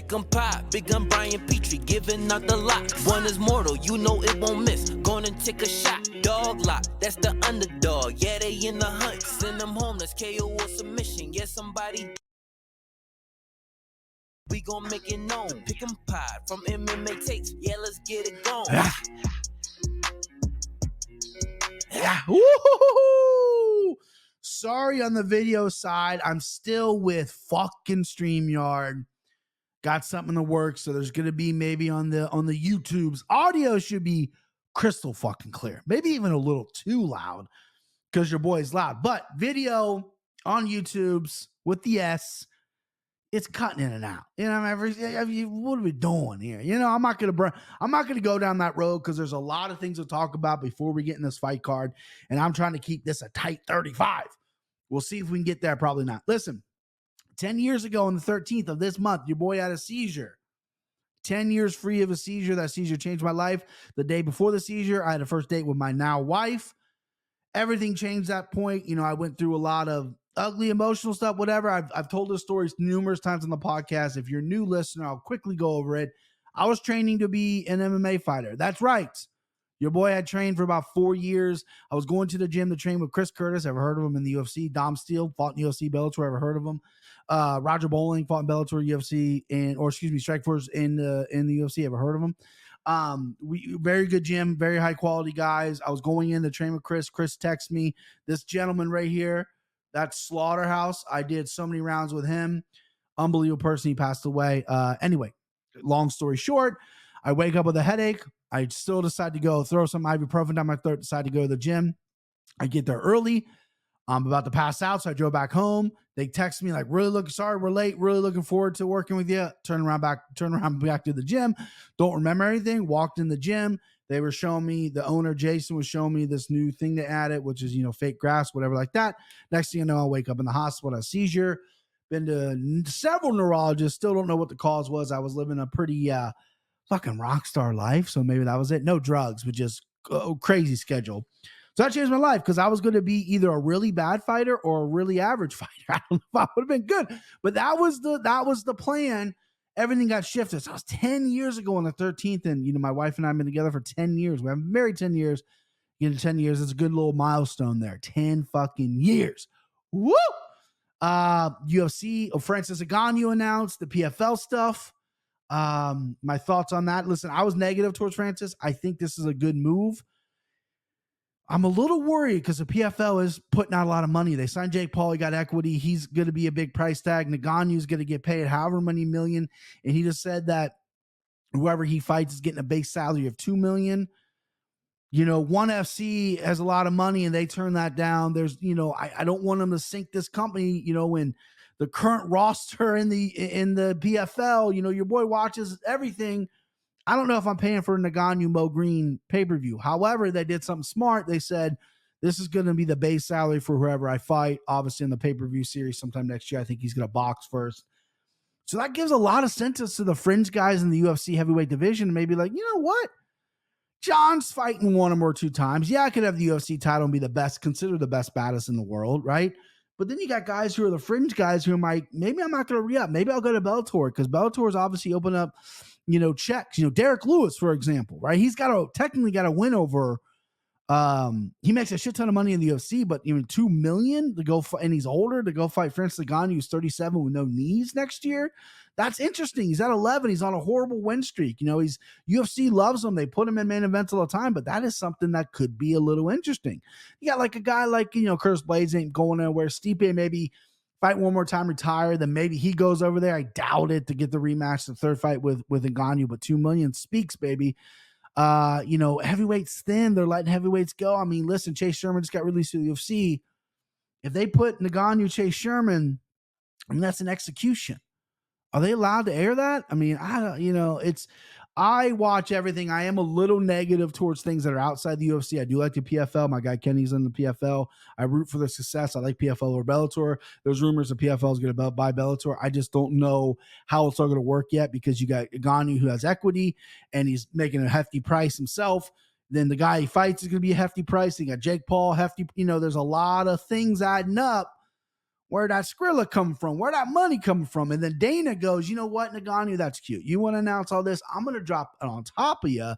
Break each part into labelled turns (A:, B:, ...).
A: Pick 'em pop, big gun Brian Petrie, giving out the lot. One is mortal, you know it won't miss. Gonna take a shot, dog lock, that's the underdog. Yeah, they in the hunt, send them home, that's KO or submission. Yeah, somebody, we gon' make it known. Pick 'em pop from MMA tapes, yeah, let's get it going.
B: Yeah. Woo-hoo-hoo-hoo. Sorry on the video side. I'm still with fucking StreamYard. Got something in the works, so there's gonna be maybe on the YouTubes. Audio should be crystal fucking clear. Maybe even a little too loud because your boy's loud. But video on YouTube's with the S, it's cutting in and out. You know, what are we doing here? You know, I'm not gonna go down that road because there's a lot of things to talk about before we get in this fight card, and I'm trying to keep this a tight 35. We'll see if we can get there. Probably not. Listen, 10 years ago on the 13th of this month, your boy had a seizure. 10 years free of a seizure. That seizure changed my life. The day before the seizure, I had a first date with my now wife. Everything changed that point. You know, I went through a lot of ugly emotional stuff, whatever. I've told this story numerous times on the podcast. If you're a new listener, I'll quickly go over it. I was training to be an MMA fighter. That's right. Your boy had trained for about 4 years. I was going to the gym to train with Chris Curtis. Ever heard of him in the UFC? Dom Steele fought in UFC, Bellator. Ever heard of him? Roger Bowling fought in Bellator, UFC, Strikeforce in the UFC. Ever heard of him? We very good gym, very high quality guys. I was going in to train with Chris. Chris texted me, this gentleman right here, that's Slaughterhouse. I did so many rounds with him. Unbelievable person. He passed away. Anyway, long story short, I wake up with a headache. I still decide to go throw some ibuprofen down my throat, decide to go to the gym. I get there early. I'm about to pass out, so I drove back home. They text me like, sorry, we're late. Really looking forward to working with you. Turn around back to the gym. Don't remember anything. Walked in the gym. They were showing me, the owner, Jason, was showing me this new thing they added, which is, fake grass, whatever like that. Next thing you know, I wake up in the hospital, a seizure. Been to several neurologists. Still don't know what the cause was. I was living a pretty fucking rock star life. So maybe that was it. No drugs, but just crazy schedule. So that changed my life because I was going to be either a really bad fighter or a really average fighter. I don't know if I would have been good, but that was the plan. Everything got shifted. So I was 10 years ago on the 13th, and my wife and I have been together for 10 years. We have been married 10 years. 10 years. It's a good little milestone there. 10 fucking years. Woo! UFC, Francis Ngannou announced the PFL stuff. My thoughts on that. Listen, I was negative towards Francis. I think this is a good move. I'm a little worried because the PFL is putting out a lot of money. They signed Jake Paul. He got equity. He's going to be a big price tag. Ngannou's going to get paid however many million. And he just said that whoever he fights is getting a base salary of $2 million. ONE FC has a lot of money and they turn that down. There's, I don't want them to sink this company, when the current roster in the PFL, your boy watches everything. I don't know if I'm paying for a Ngannou Mo Green pay-per-view. However, they did something smart. They said, this is going to be the base salary for whoever I fight. Obviously, in the pay-per-view series sometime next year, I think he's going to box first. So that gives a lot of sentence to the fringe guys in the UFC heavyweight division. Maybe like, you know what? John's fighting one or two times. Yeah, I could have the UFC title and be the best, considered the best baddest in the world, right? But then you got guys who are the fringe guys who are like, maybe I'm not going to re-up. Maybe I'll go to Bellator because Bellator is obviously open up, checks. Derek Lewis, for example, right? He's technically got to win over. He makes a shit ton of money in the UFC, but even $2 million to go fight, and he's older, to go fight Francis Ngannou, who's 37 with no knees next year. That's interesting. He's at 11. He's on a horrible win streak. He's UFC loves him. They put him in main events all the time, but that is something that could be a little interesting. You got like a guy like, Curtis Blades ain't going anywhere. Stipe maybe fight one more time, retire, then maybe he goes over there. I doubt it to get the rematch, the third fight with Ngannou, but $2 million speaks, baby. Heavyweights thin. They're letting heavyweights go. I mean, listen, Chase Sherman just got released to the UFC. If they put Ngannou, Chase Sherman, that's an execution. Are they allowed to air that? I mean, I watch everything. I am a little negative towards things that are outside the UFC. I do like the PFL. My guy Kenny's in the PFL. I root for their success. I like PFL or Bellator. There's rumors that PFL is going to buy Bellator. I just don't know how it's all going to work yet because you got Ngannou who has equity and he's making a hefty price himself. Then the guy he fights is going to be a hefty price. You got Jake Paul, hefty. There's a lot of things adding up Where that Skrilla come from? Where that money come from? And then Dana goes, you know what, Ngannou, that's cute. You want to announce all this? I'm going to drop it on top of you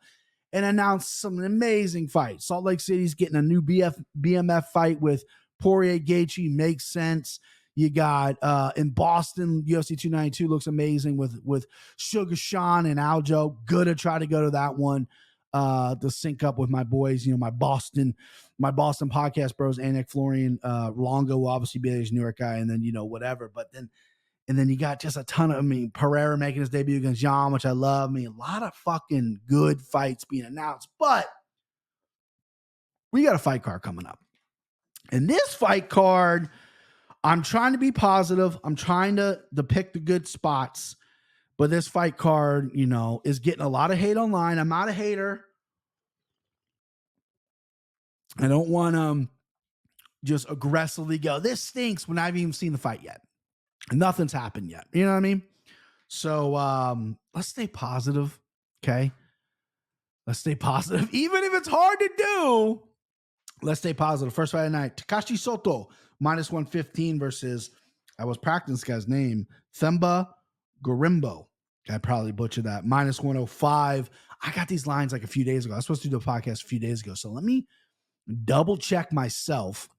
B: and announce some amazing fights. Salt Lake City's getting a new BMF fight with Poirier Gaethje. Makes sense. You got in Boston, UFC 292 looks amazing with Sugar Sean and Aljo. Gonna try to go to that one to sync up with my boys. You know, my Boston podcast bros, Anik Florian, Longo will obviously be his New York guy, and then whatever. But then you got just a ton of, Pereira making his debut against Jan, which I love. A lot of fucking good fights being announced, but we got a fight card coming up. And this fight card, I'm trying to be positive. I'm trying to depict the good spots, but this fight card, is getting a lot of hate online. I'm not a hater. I don't want to just aggressively go, this stinks, when I haven't even seen the fight yet. Nothing's happened yet. You know what I mean? So let's stay positive. Okay. Let's stay positive. Even if it's hard to do, let's stay positive. First fight of the night, Takashi Soto, -115 versus, I was practicing this guy's name, Themba Gorimbo. I probably butchered that. -105. I got these lines like a few days ago. I was supposed to do the podcast a few days ago. So let me double check myself.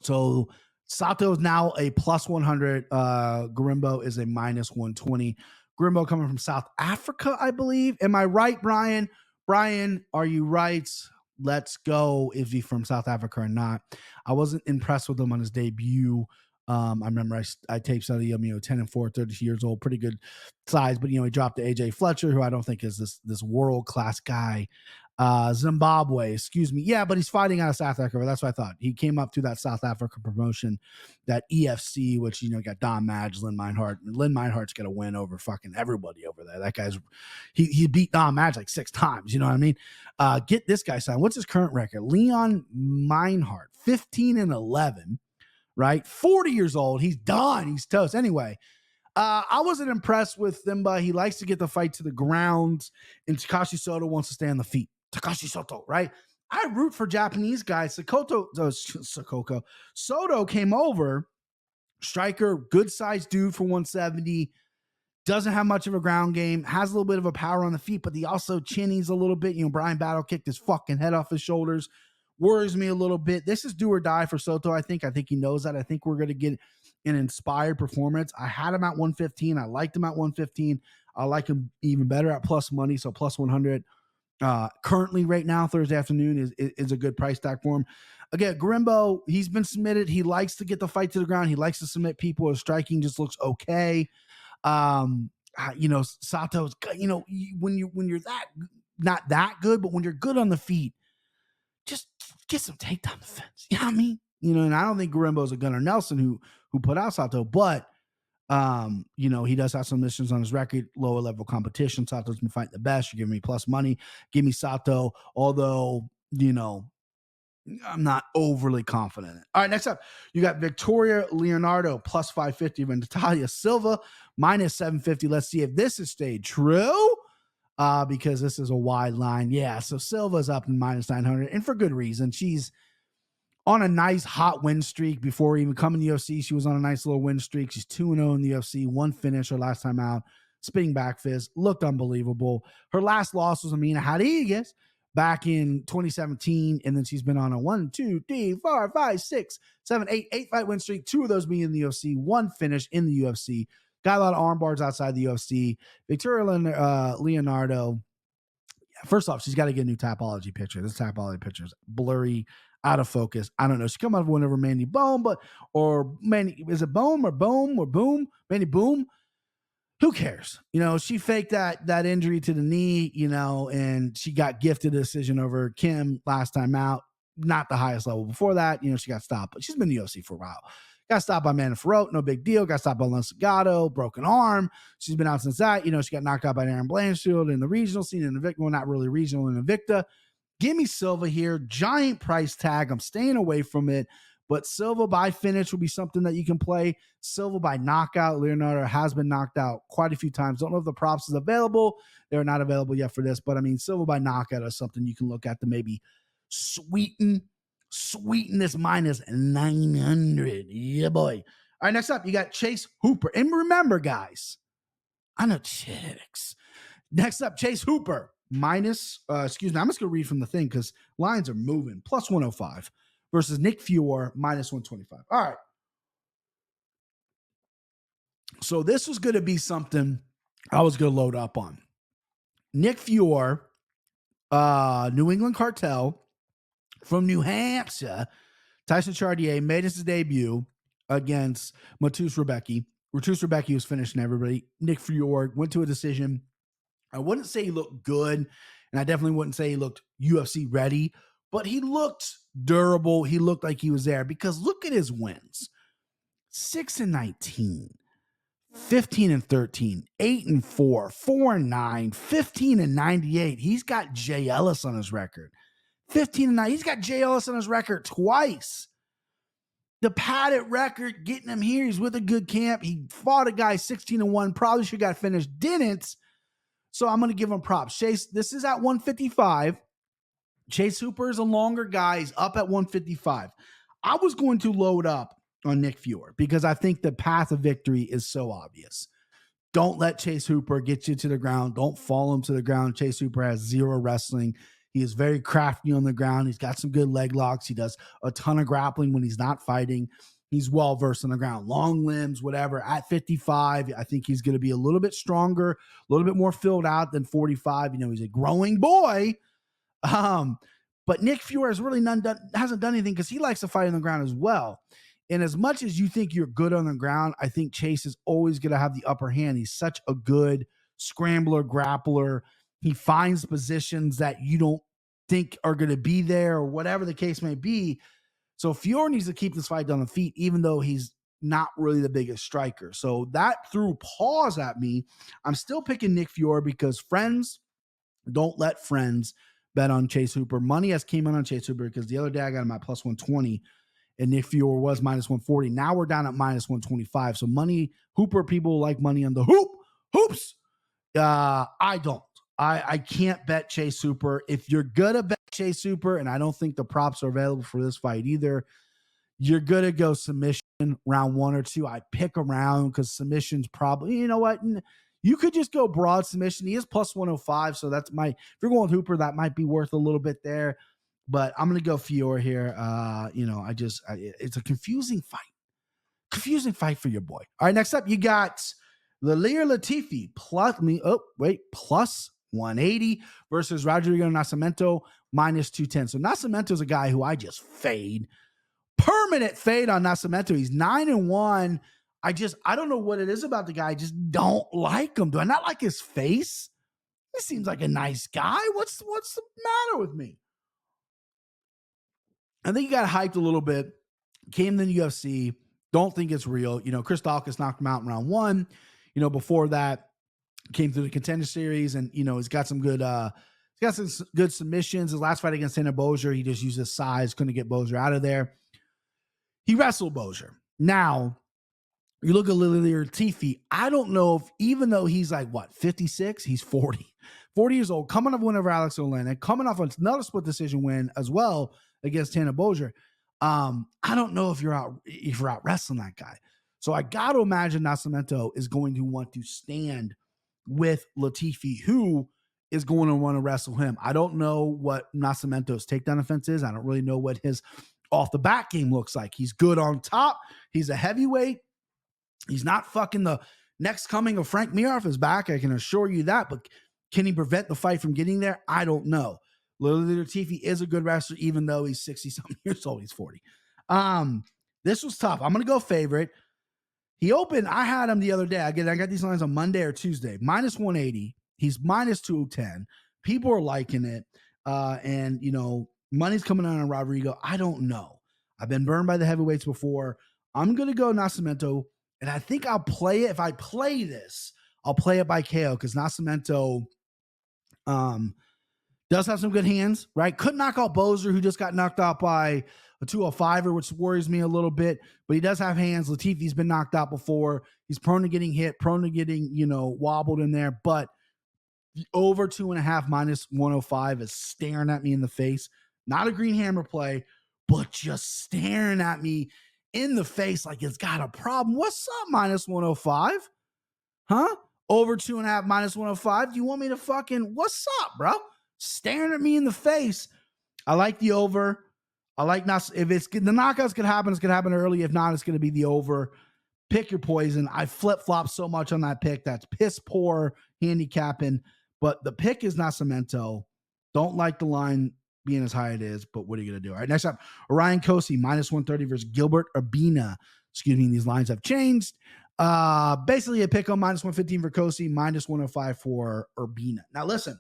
B: So Sato is now a +100. Gorimbo is a -120. Gorimbo coming from South Africa, I believe. Am I right, Brian? Brian, are you right? Let's go. Is he from South Africa or not? I wasn't impressed with him on his debut. I remember I taped study him, 10-4, 32 years old, pretty good size, but he dropped to AJ Fletcher, who I don't think is this world-class guy. Zimbabwe, excuse me. Yeah, but he's fighting out of South Africa. That's what I thought. He came up through that South Africa promotion, that EFC, which, got Don Madge, Lynn Meinhardt. Lynn Meinhardt's got to win over fucking everybody over there. That guy's, he beat Don Madge like 6 times. You know what I mean? Get this guy signed. What's his current record? Leon Meinhardt, 15-11, right? 40 years old. He's done. He's toast. Anyway, I wasn't impressed with Themba. He likes to get the fight to the ground, and Takashi Soto wants to stay on the feet. Takashi Soto, right? I root for Japanese guys. Soto came over, striker, good sized dude for 170. Doesn't have much of a ground game. Has a little bit of a power on the feet, but he also chinnies a little bit. Brian Battle kicked his fucking head off his shoulders. Worries me a little bit. This is do or die for Soto, I think. I think he knows that. I think we're going to get an inspired performance. I had him at 115. I liked him at 115. I like him even better at plus money, so plus 100. Currently, right now, Thursday afternoon is a good price tag for him. Again, Gorimbo, he's been submitted. He likes to get the fight to the ground. He likes to submit people. His striking just looks okay. Sato's, when you're that not that good, but when you're good on the feet, just get some takedown defense. You know what I mean? And I don't think Gorimbo's a Gunnar Nelson who put out Sato, but he does have some missions on his record, lower level competition. Sato's been fighting the best. You're giving me plus money. Give me Sato, although, I'm not overly confident in it. All right, next up, you got Victoria Leonardo plus 550 and Natalia Silva -750. Let's see if this has stayed true. Because this is a wide line. Yeah, so Silva's up in -900, and for good reason. She's on a nice hot win streak before even coming to the UFC. She was on a nice little win streak. She's 2-0 in the UFC, one finish her last time out. Spinning back fist, looked unbelievable. Her last loss was Amina Rodriguez back in 2017, and then she's been on a 1, 2, 3, 4, 5, 6, 7, 8 fight win streak. 2 of those being in the UFC, one finish in the UFC. Got a lot of arm bars outside the UFC. Victoria Leonardo, first off, she's got to get a new Tapology picture. This Tapology picture is blurry, out of focus. I don't know. She come out of one over Mandy Boom, is it Boom or Boom? Mandy Boom? Who cares? She faked that injury to the knee, and she got gifted a decision over Kim last time out. Not the highest level before that. She got stopped, but she's been in the UFC for a while. Got stopped by Amanda Ferrot, no big deal. Got stopped by Lance Gato, broken arm. She's been out since that. She got knocked out by Aaron Blanchfield in the regional scene, in Invicta. Well, not really regional, in Invicta. Give me Silva here. Giant price tag. I'm staying away from it. But Silva by finish will be something that you can play. Silva by knockout. Leonardo has been knocked out quite a few times. Don't know if the props is available. They're not available yet for this. But, Silva by knockout is something you can look at to maybe sweeten this -900. Yeah, boy. All right, next up, you got Chase Hooper. And remember, guys, I know chicks. Next up, Chase Hooper minus, I'm just going to read from the thing because lines are moving. Plus 105 versus Nick Fuhr minus 125. All right. So this was going to be something I was going to load up on. Nick Fuhr, New England Cartel from New Hampshire. Tyson Chartier made his debut against Matus Rebecki. Matus Rebecki was finishing everybody. Nick Fuhr went to a decision. I wouldn't say he looked good, and I definitely wouldn't say he looked UFC ready, but he looked durable. He looked like he was there because look at his wins. 6-19, 15-13, 8-4, 4-9, 15-98. He's got Jay Ellis on his record. 15-9. He's got Jay Ellis on his record twice. The padded record getting him here. He's with a good camp. He fought a guy 16-1. Probably should have got finished. Didn't. So I'm going to give him props. Chase, this is at 155. Chase Hooper is a longer guy. He's up at 155. I was going to load up on Nick Fuhr because I think the path of victory is so obvious. Don't let Chase Hooper get you to the ground. Don't fall him to the ground. Chase Hooper has zero wrestling. He is very crafty on the ground. He's got some good leg locks. He does a ton of grappling when he's not fighting. He's well-versed on the ground. Long limbs, whatever. At 55, I think he's going to be a little bit stronger, a little bit more filled out than 45. You know, he's a growing boy. But Nick Fuhr has really hasn't done anything because he likes to fight on the ground as well. And as much as you think you're good on the ground, I think Chase is always going to have the upper hand. He's such a good scrambler, grappler. He finds positions that you don't think are going to be there or whatever the case may be. So Fuhr needs to keep this fight on the feet, even though he's not really the biggest striker. So that threw pause at me. I'm still picking Nick Fuhr because friends, don't let friends bet on Chase Hooper. Money has came in on Chase Hooper because the other day I got him at plus 120 and Nick Fuhr was minus 140. Now we're down at minus 125. So money, Hooper people like money on the hoops. I don't. I can't bet Chase Hooper. If you're gonna bet Chase Hooper, and I don't think the props are available for this fight either, you're gonna go submission round 1 or 2. I pick around because submission's probably, you know what? You could just go broad submission. He is plus 105, so that's if you're going with Hooper, that might be worth a little bit there. But I'm gonna go Fuhr here. It's a confusing fight. Confusing fight for your boy. All right, next up, you got Lalir Latifi plus 180 versus Rodrigo Nascimento minus 210. So Nascimento is a guy who I just fade. Permanent fade on Nascimento. He's 9-1. I don't know what it is about the guy. I just don't like him. Do I not like his face? He seems like a nice guy. What's the matter with me? I think he got hyped a little bit. Came to the UFC. Don't think it's real. You know, Chris Dawkins knocked him out in round 1. You know, before that, came through the Contender Series, and you know he's got some good submissions. His last fight against Tanner Bozier, he just used his size, couldn't get Bozier out of there. He wrestled Bozier. Now you look at Lalir Latifi. I don't know if, even though he's like 56, he's 40 years old, coming off win over Alex Oleinik, coming off another split decision win as well against Tanner Bozier. I don't know if you're out wrestling that guy. So I got to imagine Nascimento is going to want to stand with Latifi, who is going to want to wrestle him. I don't know what Nascimento's takedown offense is. I don't really know what his off the back game looks like. He's good on top. He's a heavyweight. He's not fucking the next coming of Frank Mir off his back. I can assure you that. But can he prevent the fight from getting there? I don't know. Lalir Latifi is a good wrestler, even though he's 60-something years old. He's 40. This was tough. I'm going to go favorite. He opened, I had him the other day. I got these lines on Monday or Tuesday. Minus 180. He's minus 210. People are liking it. And, you know, money's coming on Rodrigo. I don't know. I've been burned by the heavyweights before. I'm going to go Nascimento. And I think I'll play it. If I play this, I'll play it by KO because Nascimento does have some good hands, right? Could knock out Bozier, who just got knocked out by a 205er, which worries me a little bit, but he does have hands. Latifi's been knocked out before. He's prone to getting hit, prone to getting, wobbled in there, but over 2.5 minus 105 is staring at me in the face. Not a green hammer play, but just staring at me. in the face like it's got a problem. What's up, minus 105? Huh? Over 2.5, minus 105. Do you want me to fucking, what's up, bro? Staring at me in the face. I like the over. I like not, if it's, the knockouts could happen, it's going to happen early. If not, it's going to be the over. Pick your poison. I flip-flop so much on that pick. That's piss poor handicapping. But the pick is not cemento. Don't like the line being as high it is, but what are you going to do? All right, next up, Orion Kosi, minus 130 versus Gilbert Urbina. Excuse me, these lines have changed. Basically a pick on minus 115 for Kosi, minus 105 for Urbina. Now listen,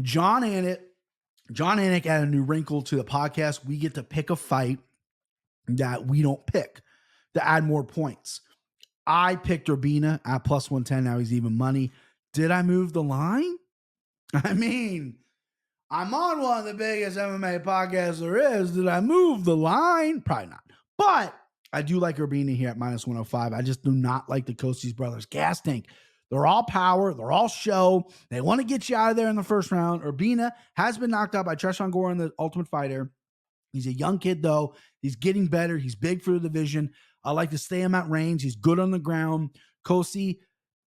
B: John Anik added a new wrinkle to the podcast. We get to pick a fight that we don't pick to add more points. I picked Urbina at plus 110. Now he's even money. Did I move the line? I mean, I'm on one of the biggest MMA podcasts there is. Did I move the line? Probably not. But I do like Urbina here at minus 105. I just do not like the Kostis brothers gas tank. They're all power. They're all show. They want to get you out of there in the first round. Urbina has been knocked out by Treshawn Gore in the Ultimate Fighter. He's a young kid, though. He's getting better. He's big for the division. I like to stay him at range. He's good on the ground. Kosi,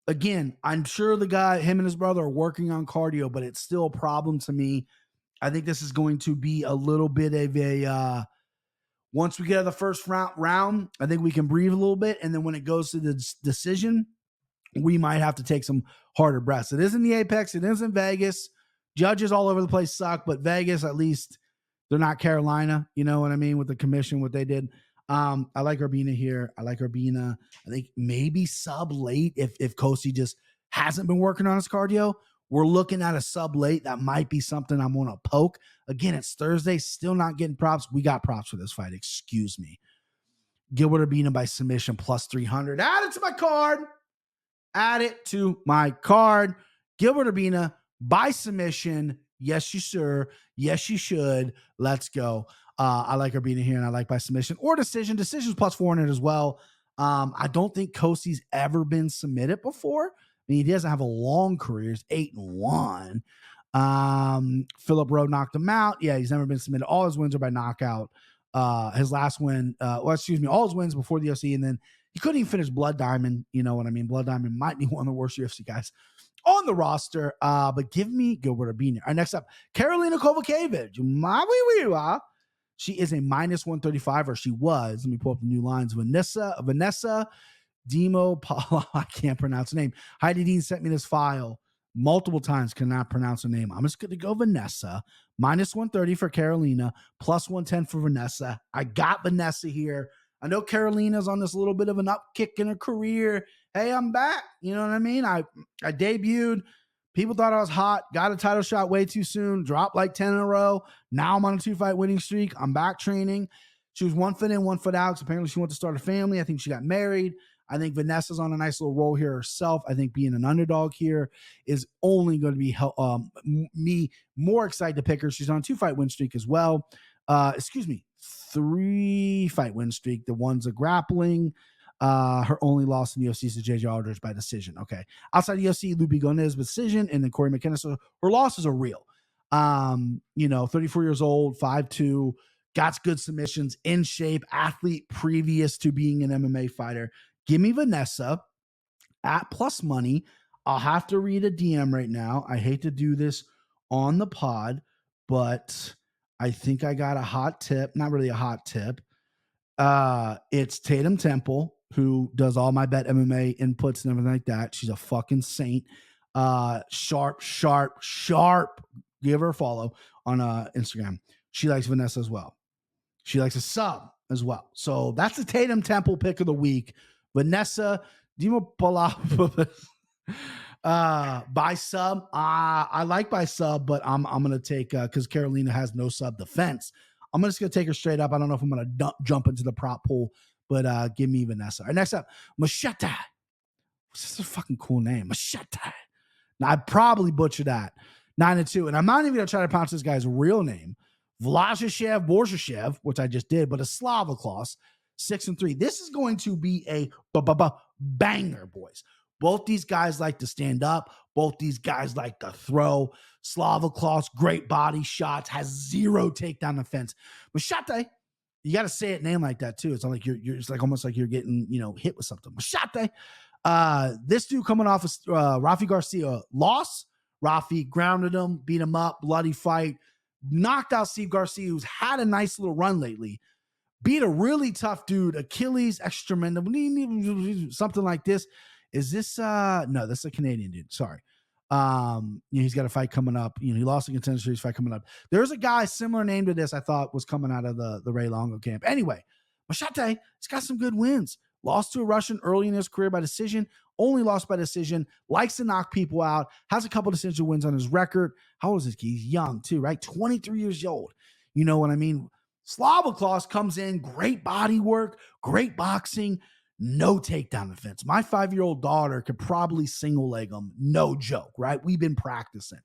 B: again, I'm sure the guy, him and his brother are working on cardio, but it's still a problem to me. I think this is going to be a little bit of a, once we get to the first round, I think we can breathe a little bit. And then when it goes to the decision, we might have to take some harder breaths. It isn't the Apex. It isn't Vegas. Judges all over the place suck, but Vegas, at least, they're not Carolina. You know what I mean? With the commission, what they did. I like Urbina here. I like Urbina. I think maybe sub late if Kosi just hasn't been working on his cardio. We're looking at a sub late. That might be something I'm going to poke. Again, it's Thursday. Still not getting props. We got props for this fight. Excuse me. Gilbert Urbina by submission plus 300. Add it to my card. Add it to my card. Gilbert Urbina by submission. Yes, you sir. Yes, you should. Let's go. I like Urbina here, and I like by submission or decision. Decision's plus 400 as well. I don't think Kosi's ever been submitted before. I mean, he doesn't have a long career. He's 8-1. Philip Rowe knocked him out. Yeah, he's never been submitted. All his wins are by knockout. His last win, all his wins before the UFC, and then he couldn't even finish Blood Diamond. You know what I mean? Blood Diamond might be one of the worst UFC guys on the roster. But give me Gilbert Urbina. All right, next up, Karolina Kowalkiewicz. She is a minus 135, or she was. Let me pull up the new lines. Vanessa Demo Paula. I can't pronounce the name. Heidi Dean sent me this file multiple times. Cannot pronounce her name. I'm just going to go Vanessa. Minus 130 for Karolina. Plus 110 for Vanessa. I got Vanessa here. I know Carolina's on this little bit of an upkick in her career. Hey, I'm back. You know what I mean? I debuted. People thought I was hot. Got a title shot way too soon. Dropped like 10 in a row. Now I'm on a 2-fight winning streak. I'm back training. She was 1 foot in, 1 foot out. Apparently she wanted to start a family. I think she got married. I think Vanessa's on a nice little roll here herself. I think being an underdog here is only going to be me more excited to pick her. She's on a 2-fight win streak as well. 3-fight win streak. The one's a grappling. Her only loss in the UFC is to JJ Aldridge by decision. Okay. Outside the UFC, Lupi Gomez decision, and then Corey McKenna. So her losses are real. 34 years old, 5'2", got good submissions, in shape, athlete previous to being an MMA fighter. Give me Vanessa at plus money. I'll have to read a DM right now. I hate to do this on the pod, but I think I got a hot tip. Not really a hot tip. It's Tatum Temple, who does all my bet MMA inputs and everything like that. She's a fucking saint. Sharp. Give her a follow on Instagram. She likes Vanessa as well. She likes a sub as well. So that's the Tatum Temple pick of the week. Vanessa Dimopala by sub. I like by sub, but I'm gonna take because Karolina has no sub defense. I'm just gonna take her straight up. I don't know if I'm gonna jump into the prop pool, but give me Vanessa. All right, next up, Machete. This is a fucking cool name, Machete. Now I probably butchered that. 9-2, and I'm not even gonna try to pronounce this guy's real name, Vlashishev Borshishev, which I just did, but a Slavoclaus. 6-3. This is going to be a banger, boys. Both these guys like to stand up. Both these guys like to throw. Slavoclaus, great body shots, has zero takedown defense. Machete, You got to say it name like that too. It's not like you're it's like almost like you're getting, hit with something. Machete. This dude coming off of Rafi Garcia loss. Rafi grounded him, beat him up, bloody fight, knocked out Steve Garcia, who's had a nice little run lately. Beat a really tough dude, Achilles extremendum, something like this. Is this no, this is a Canadian dude. Sorry. He's got a fight coming up. He lost a contender series fight coming up. There's a guy similar name to this I thought was coming out of the Ray Longo camp. Anyway, Machete, he's got some good wins. Lost to a Russian early in his career by decision, only lost by decision, likes to knock people out, has a couple decision wins on his record. How old is this kid? He's young too, right? 23 years old. You know what I mean? Slavoklos comes in, great body work, great boxing, no takedown defense. My 5-year-old daughter could probably single leg him, no joke, right? We've been practicing.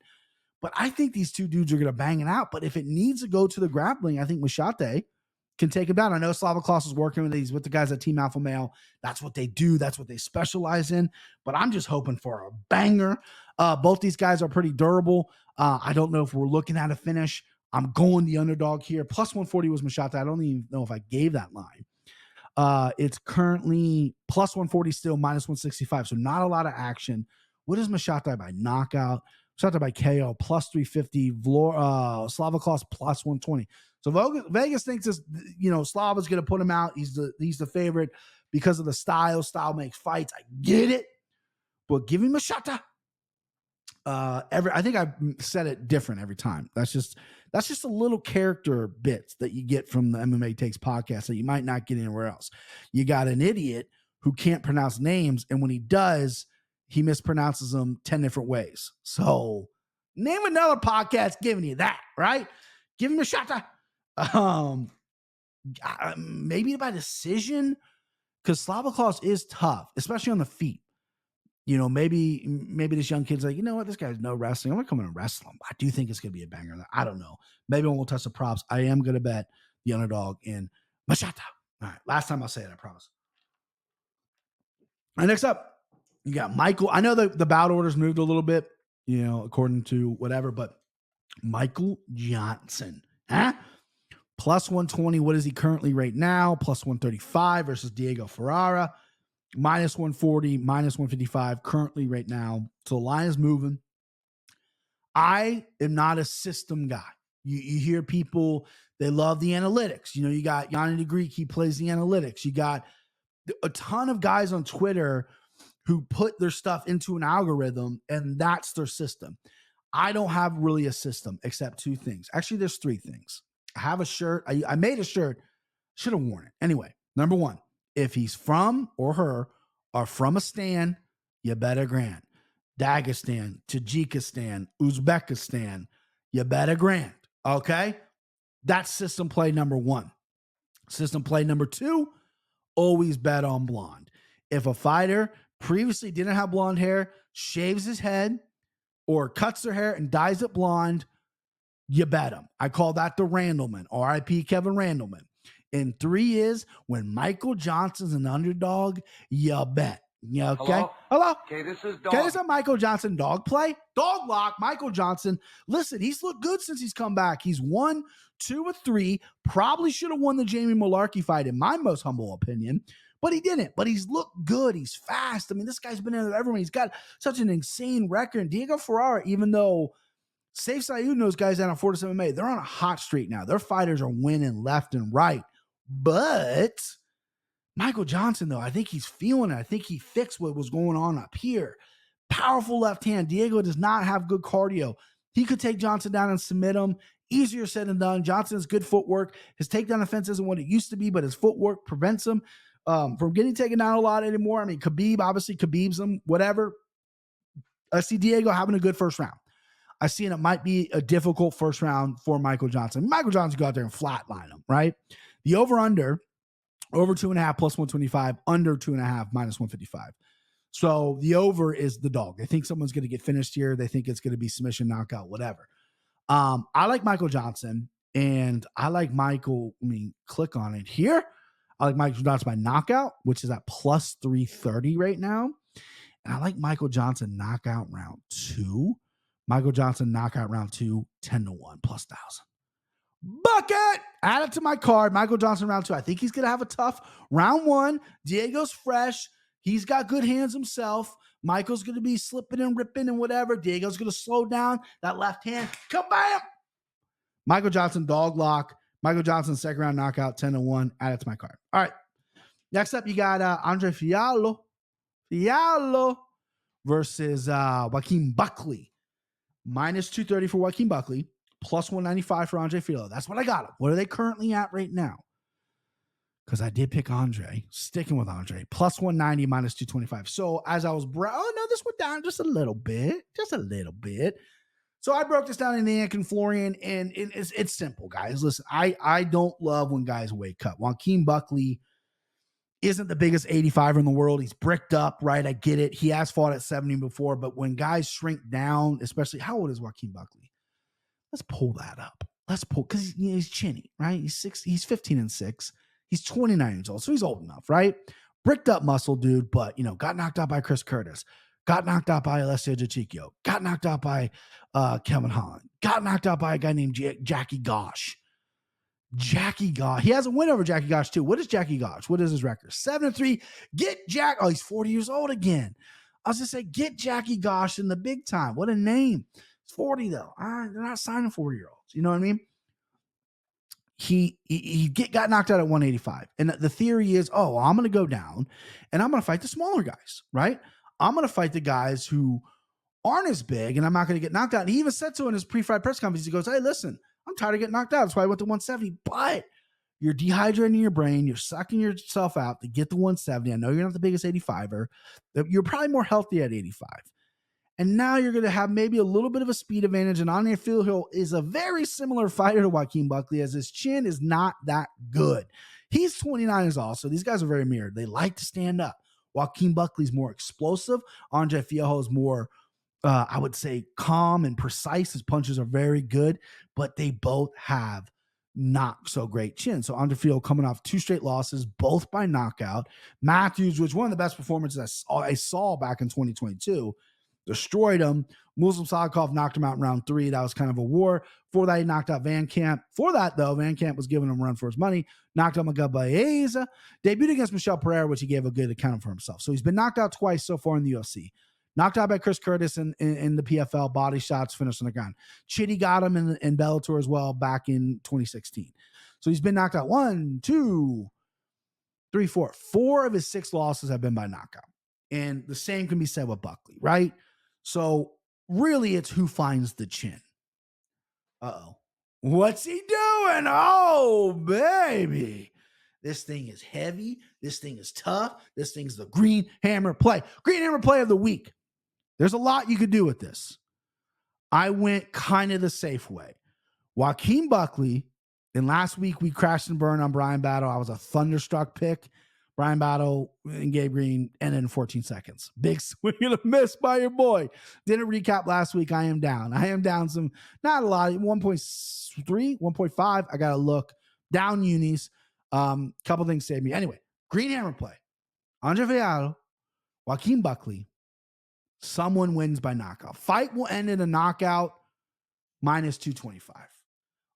B: But I think these two dudes are going to bang it out. But if it needs to go to the grappling, I think Machete can take him down. I know Slavoklos is working with these with the guys at Team Alpha Male. That's what they do. That's what they specialize in. But I'm just hoping for a banger. Both these guys are pretty durable. I don't know if we're looking at a finish. I'm going the underdog here. Plus 140 was Machete. I don't even know if I gave that line. It's currently plus 140 still, minus 165. So not a lot of action. What is Machete by knockout? Machete by KO, plus 350. Slavoklos plus 120. So Vegas thinks this, Slava's going to put him out. He's the favorite because of the style. Style makes fights. I get it. But give me Machete. I think I've said it different every time. That's just a little character bits that you get from the MMA Takes podcast that you might not get anywhere else. You got an idiot who can't pronounce names, and when he does, he mispronounces them 10 different ways. So name another podcast giving you that, right? Give him a shot. Maybe by decision, because Slavoklos is tough, especially on the feet. Maybe this young kid's like, you know what, this guy's no wrestling. I'm going to come in and wrestle him. I do think it's going to be a banger. I don't know. Maybe when we'll touch the props, I am going to bet the underdog in Machete. All right, last time I'll say it, I promise. All right, next up, you got Michael. I know the bout orders moved a little bit, according to whatever, but Michael Johnson, plus 120. What is he currently right now? Plus 135 versus Diego Ferreira. Minus 140, minus 155 currently right now. So the line is moving. I am not a system guy. You hear people, they love the analytics. You got Yanni the Greek, he plays the analytics. You got a ton of guys on Twitter who put their stuff into an algorithm, and that's their system. I don't have really a system except two things. Actually, there's three things. I have a shirt. I made a shirt. Should have worn it. Anyway, number one. If he's from or her are from a stan, you better grant. Dagestan, Tajikistan, Uzbekistan, you better grant. Okay? That's system play number one. System play number two, always bet on blonde. If a fighter previously didn't have blonde hair, shaves his head, or cuts their hair and dyes it blonde, you bet him. I call that the Randleman, RIP Kevin Randleman. In 3 years, when Michael Johnson's an underdog, you bet. Yeah, okay? Hello?
C: Okay, this is dog.
B: Okay, this is a Michael Johnson dog play. Dog lock, Michael Johnson. Listen, he's looked good since he's come back. He's 1, 2, or 3. Probably should have won the Jamie Malarkey fight, in my most humble opinion. But he didn't. But he's looked good. He's fast. I mean, this guy's been in there everyone. He's got such an insane record. And Diego Ferreira, even though Safe Saud and those guys down on Fortis MMA, they're on a hot streak now. Their fighters are winning left and right. But Michael Johnson, though, I think he's feeling it. I think he fixed what was going on up here. Powerful left hand. Diego does not have good cardio. He could take Johnson down and submit him. Easier said than done. Johnson has good footwork. His takedown offense isn't what it used to be, but his footwork prevents him from getting taken down a lot anymore. I mean, Khabib's him, whatever. I see Diego having a good first round. I see it might be a difficult first round for Michael Johnson. Michael Johnson go out there and flatline him, right? The over 2.5 plus 125, under 2.5 minus 155. So the over is the dog. They think someone's going to get finished here. They think it's going to be submission, knockout, whatever. I like Michael Johnson, and I like click on it here. I like Michael Johnson by knockout, which is at plus 330 right now. And I like Michael Johnson knockout round 2. Michael Johnson knockout round 2, 10-1 plus 1,000. Bucket. Add it to my card. Michael Johnson round 2. I think he's going to have a tough round 1. Diego's fresh. He's got good hands himself. Michael's going to be slipping and ripping and whatever. Diego's going to slow down. That left hand. Kabam! Michael Johnson, dog lock. Michael Johnson, second round knockout, 10-1. Add it to my card. All right. Next up, you got Andre Fiallo versus Joaquin Buckley. Minus 230 for Joaquin Buckley. Plus 195 for Andre Fiallo. That's what I got him. What are they currently at right now? Because I did pick Andre. Sticking with Andre. Plus 190, minus 225. So as I was, this went down just a little bit. Just a little bit. So I broke this down in the Yank and Florian, and it's simple, guys. Listen, I don't love when guys weight cut. Joaquin Buckley isn't the biggest 85er in the world. He's bricked up, right? I get it. He has fought at 70 before, but when guys shrink down, especially, how old is Joaquin Buckley? Let's pull that up. Let's pull, because he's chinny, right? He's 15-6. He's 29 years old, so he's old enough, right? Bricked up muscle, dude, but, got knocked out by Chris Curtis. Got knocked out by Alessio Gichicchio. Got knocked out by Kevin Holland. Got knocked out by a guy named Jackie Gosh. Jackie Gosh. He has a win over Jackie Gosh, too. What is Jackie Gosh? What is his record? 7-3. Get Jack. Oh, he's 40 years old again. I was going to say, get Jackie Gosh in the big time. What a name. He's 40, though. They're not signing 40-year-olds. You know what I mean? He got knocked out at 185. And the theory is, I'm going to go down and I'm going to fight the smaller guys, right? I'm going to fight the guys who aren't as big and I'm not going to get knocked out. And he even said so in his pre-fight press conference. He goes, hey, listen, I'm tired of getting knocked out. That's why I went to 170. But you're dehydrating your brain. You're sucking yourself out to get to 170. I know you're not the biggest 85er. You're probably more healthy at 85. And now you're going to have maybe a little bit of a speed advantage. And Andre Fiallo is a very similar fighter to Joaquin Buckley, as his chin is not that good. He's 29 as all, so these guys are very mirrored. They like to stand up. Joaquin Buckley's more explosive. Andre Fiallo is more, I would say, calm and precise. His punches are very good, but they both have not so great chin. So Andre Fiallo coming off 2 straight losses, both by knockout. Matthews, which one of the best performances I saw back in 2022, destroyed him. Muslim Sadikov knocked him out in round 3. That was kind of a war. For that, he knocked out Van Camp. For that, though, Van Camp was giving him a run for his money. Knocked out Miguel Baeza. Debuted against Michel Pereira, which he gave a good account for himself. So he's been knocked out twice so far in the UFC. Knocked out by Chris Curtis in the PFL. Body shots, finished on the ground. Chitty got him in Bellator as well back in 2016. So he's been knocked out 1, 2, 3, 4. 4 of his 6 losses have been by knockout. And the same can be said with Buckley, right? So really, it's who finds the chin. Uh-oh. What's he doing? Oh, baby. This thing is heavy. This thing is tough. This thing's the green hammer play. Green hammer play of the week. There's a lot you could do with this. I went kind of the safe way. Joaquin Buckley, and last week we crashed and burned on Brian Battle. I was a thunderstruck pick. Brian Battle and Gabe Green ended in 14 seconds. Big swing and a miss by your boy. Didn't recap last week. I am down some, not a lot, 1.3, 1.5. I got to look. Down unis. Couple things saved me. Anyway, green hammer play. Andre Fiallo, Joaquin Buckley. Someone wins by knockout. Fight will end in a knockout. Minus 225.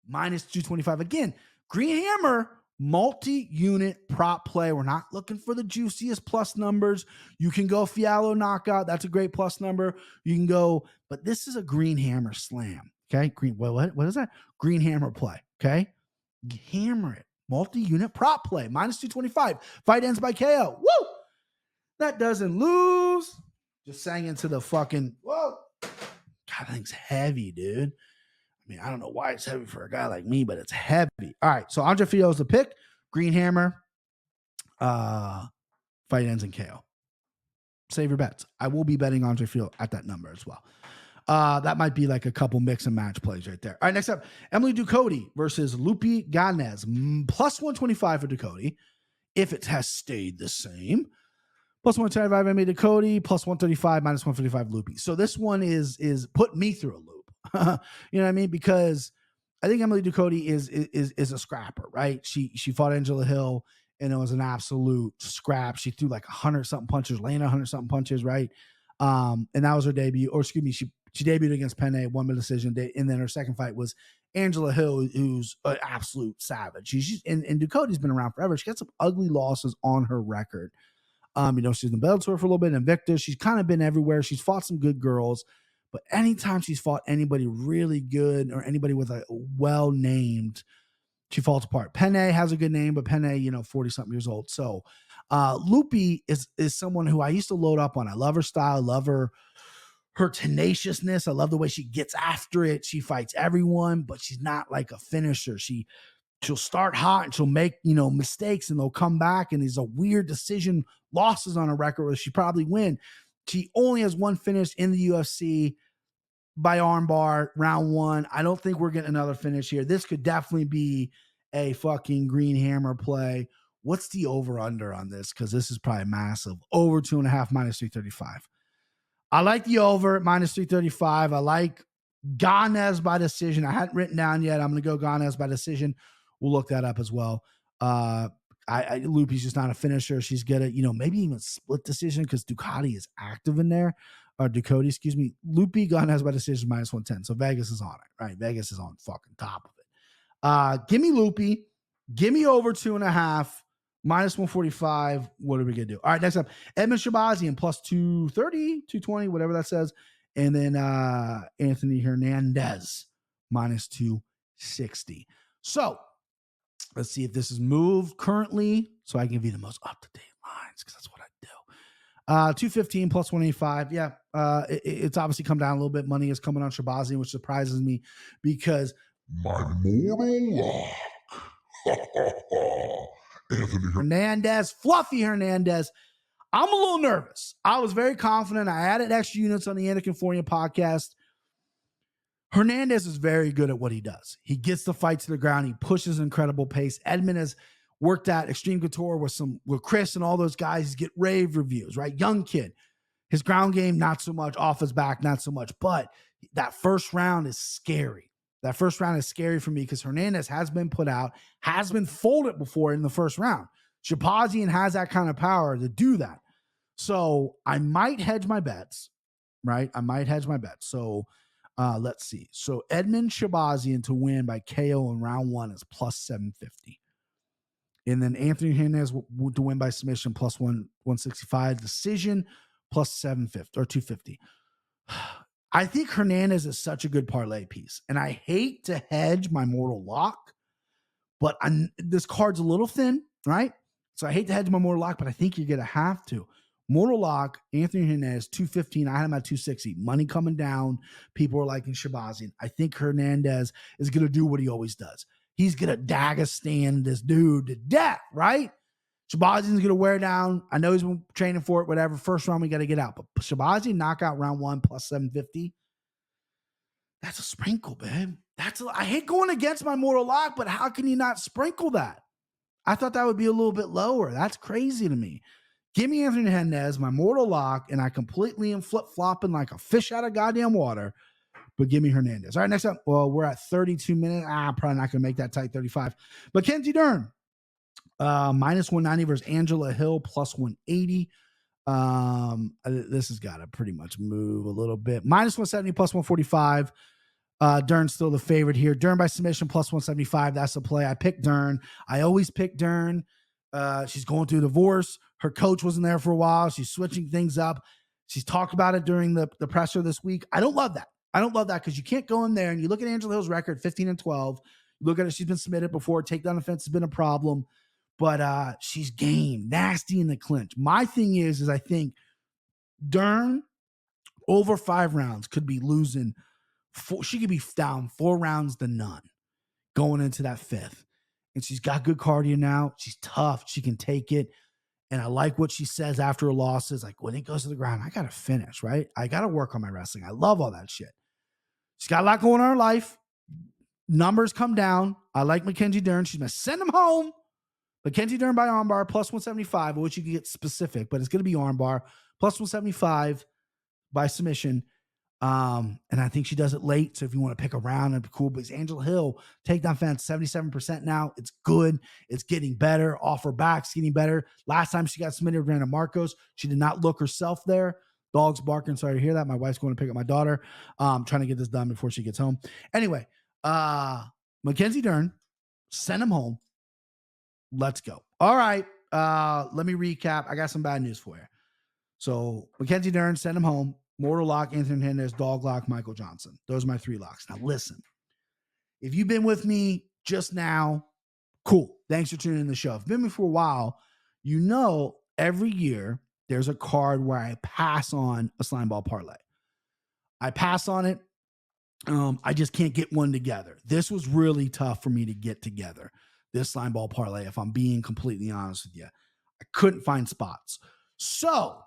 B: Minus 225. Again, green hammer, multi-unit prop play. We're not looking for the juiciest plus numbers. You can go Fiallo knockout. That's a great plus number. You can go, but this is a green hammer slam. Okay. Green. What is that? Green hammer play. Okay. Hammer it. Multi-unit prop play. Minus 225. Fight ends by KO. Woo! That doesn't lose. Just sang into the fucking, whoa. God, that thing's heavy, dude. I mean, I don't know why it's heavy for a guy like me, but it's heavy. All right, so Andre Fiallo is the pick. Green hammer. Fight ends in KO. Save your bets. I will be betting Andre Fiallo at that number as well. That might be like a couple mix and match plays right there. All right, next up, Emily Ducote versus Lupi Ganez. Plus 125 for Ducote, if it has stayed the same. Plus 125 Emily Ducote, plus 135, minus 155 Lupi. So this one is put me through a loop. You know what I mean? Because I think Emily Ducote is a scrapper, right? She fought Angela Hill and it was an absolute scrap. She threw like 100-something punches, landed 100-something punches, right? And that was her debut. Or excuse me, she debuted against Penne, won by decision, and then her second fight was Angela Hill, who's an absolute savage. And Ducote's been around forever. She got some ugly losses on her record. She's in the Bellator for a little bit, Invicta. She's kind of been everywhere. She's fought some good girls, but anytime she's fought anybody really good or anybody with a well-named, she falls apart. Penne has a good name, but Penne, 40-something years old. So Loopy is someone who I used to load up on. I love her style. I love her tenaciousness. I love the way she gets after it. She fights everyone, but she's not like a finisher. She'll start hot and she'll make, mistakes, and they'll come back, and there's a weird decision losses on her record where she probably win. She only has one finish in the UFC by armbar, round 1. I don't think we're getting another finish here. This could definitely be a fucking green hammer play. What's the over under on this? Because this is probably massive. Over 2.5 minus 335. I like the over at minus 335. I like Ganes by decision. I hadn't written down yet. I'm going to go Ganes by decision. We'll look that up as well. Loopy's just not a finisher. She's good at, maybe even split decision because Ducati is active in there. Or Ducote, excuse me. Loopy Ganes by decision minus 110. So Vegas is on it, right? Vegas is on fucking top of it. Give me Loopy. Give me over 2.5. Minus 145. What are we going to do? All right, next up, Edmund Shabazian plus 230, 220, whatever that says. And then Anthony Hernandez minus 260. So let's see if this is moved currently so I can give you the most up-to-date lines because that's what I do. 215 plus 185. Yeah, it's obviously come down a little bit. Money is coming on Shabazian, which surprises me because my mortal lock. Anthony Hernandez, Fluffy Hernandez. I'm a little nervous. I was very confident. I added extra units on the Anakin Fournier podcast. Hernandez is very good at what he does. He gets the fight to the ground. He pushes incredible pace. Edmund has worked at Extreme Couture with Chris and all those guys. Get rave reviews, right? Young kid. His ground game, not so much. Off his back, not so much. But that first round is scary. That first round is scary for me because Hernandez has been put out, has been folded before in the first round. Shabazian has that kind of power to do that. So I might hedge my bets, right? I might hedge my bets. So let's see. So Edmund Shabazian to win by KO in round 1 is plus 750. And then Anthony Hernandez to win by submission plus 165. Decision plus 750 or 250. I think Hernandez is such a good parlay piece, and I hate to hedge my mortal lock, but this card's a little thin, right? So I hate to hedge my mortal lock, but I think you're going to have to. Mortal lock, Anthony Hernandez, 215. I had him at 260. Money coming down. People are liking Shabazian. I think Hernandez is going to do what he always does. He's going to Dagestan this dude to death, right? Shabazian's going to wear down. I know he's been training for it, whatever. First round, we got to get out. But Shabazian knockout round 1 plus 750. That's a sprinkle, babe. I hate going against my mortal lock, but how can you not sprinkle that? I thought that would be a little bit lower. That's crazy to me. Give me Anthony Hernandez, my mortal lock, and I completely am flip-flopping like a fish out of goddamn water. But give me Hernandez. All right, next up. Well, we're at 32 minutes. Probably not going to make that tight 35. Mackenzie Dern. Minus 190 versus Angela Hill plus 180. This has got to pretty much move a little bit. Minus 170 plus 145. Dern's still the favorite here. Dern by submission plus 175. That's the play. I picked Dern. I always pick Dern. She's going through a divorce. Her coach wasn't there for a while. She's switching things up. She's talked about it during the presser this week. I don't love that. I don't love that because you can't go in there and you look at Angela Hill's record, 15-12. You look at it, she's been submitted before. Takedown offense has been a problem. But she's game, nasty in the clinch. My thing is I think Dern over 5 rounds could be losing. She could be down 4 rounds to none going into that 5th. And she's got good cardio now. She's tough. She can take it. And I like what she says after her losses. Like when it goes to the ground, I got to finish, right? I got to work on my wrestling. I love all that shit. She's got a lot going on in her life. Numbers come down. I like Mackenzie Dern. She's going to send them home. Mackenzie Dern by armbar plus 175, which you can get specific, but it's going to be armbar plus 175 by submission. And I think she does it late. So if you want to pick a round, it'd be cool. But Angela Hill, takedown fence, 77% now. It's good. It's getting better. Off her back's getting better. Last time she got submitted to Brandon Marcos, she did not look herself there. Dogs barking. Sorry to hear that. My wife's going to pick up my daughter. Trying to get this done before she gets home. Anyway, Mackenzie Dern, send him home. Let's go. All right. Let me recap. I got some bad news for you. So Mackenzie Dern, send him home. Mortal lock, Anthony Hernandez, dog lock, Michael Johnson. Those are my 3 locks. Now listen, if you've been with me just now, cool. Thanks for tuning in the show. If you've been with me for a while, you know every year there's a card where I pass on a slime ball parlay. I pass on it. I just can't get one together. This was really tough for me to get together, this slime ball parlay, if I'm being completely honest with you. I couldn't find spots. So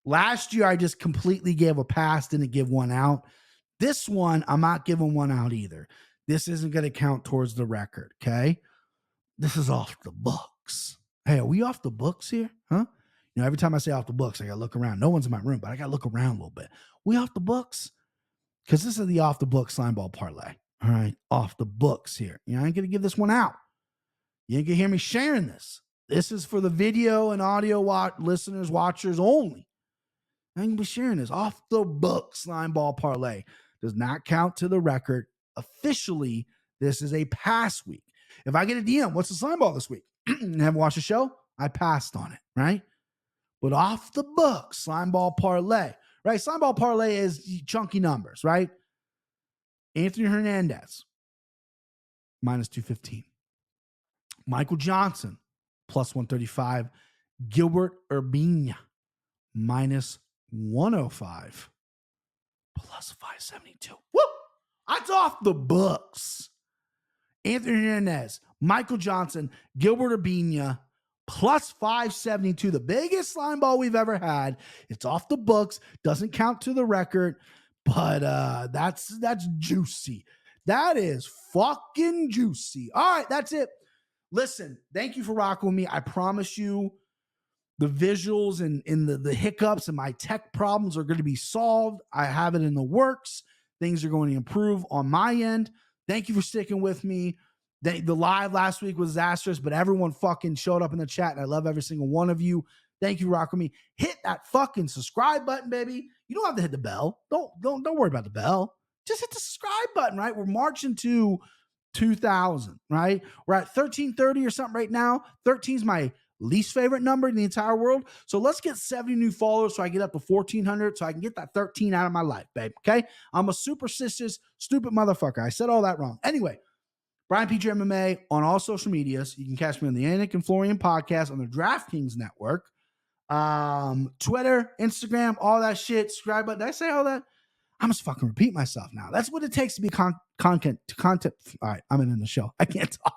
B: last year, I just completely gave a pass, didn't give one out. This one, I'm not giving one out either. This isn't going to count towards the record, okay? This is off the books. Hey, are we off the books here? Huh? You know, every time I say off the books, I got to look around. No one's in my room, but I got to look around a little bit. We off the books? Because this is the off the books slime ball parlay. All right, off the books here. You know, I ain't going to give this one out. You ain't going to hear me sharing this. This is for the video and audio listeners, watchers only. I ain't going to be sharing this. Off the books slime ball parlay. Does not count to the record. Officially, this is a pass week. If I get a DM, what's the slime ball this week? And haven't watched the show, I passed on it, right? But off the books, slime ball parlay, right? Slime ball parlay is chunky numbers, right? Anthony Hernandez, minus 215. Michael Johnson, plus 135. Gilbert Urbina, minus 105. Plus 572. Woo! That's off the books. Anthony Hernandez, Michael Johnson, Gilbert Urbina, plus 572. The biggest slime ball we've ever had. It's off the books. Doesn't count to the record, but that's juicy. That is fucking juicy. All right, that's it. Listen, thank you for rocking with me. I promise you the visuals and the hiccups and my tech problems are going to be solved. I have it in the works. Things are going to improve on my end. Thank you for sticking with me. The live last week was disastrous, but everyone fucking showed up in the chat, and I love every single one of you. Thank you for rocking with me. Hit that fucking subscribe button, baby. You don't have to hit the bell. Don't worry about the bell. Just hit the subscribe button, right? We're marching to 2,000, right? We're at 1,330 or something right now. 13 is my least favorite number in the entire world. So let's get 70 new followers so I get up to 1,400 so I can get that 13 out of my life, babe. Okay? I'm a superstitious, stupid motherfucker. I said all that wrong. Anyway, Brian Petrie MMA on all social medias. You can catch me on the Anik and Florian podcast on the DraftKings Network. Twitter, Instagram, all that shit. Subscribe button. Did I say all that? I must fucking repeat myself now. That's what it takes to be content. All right, I'm in the show. I can't talk.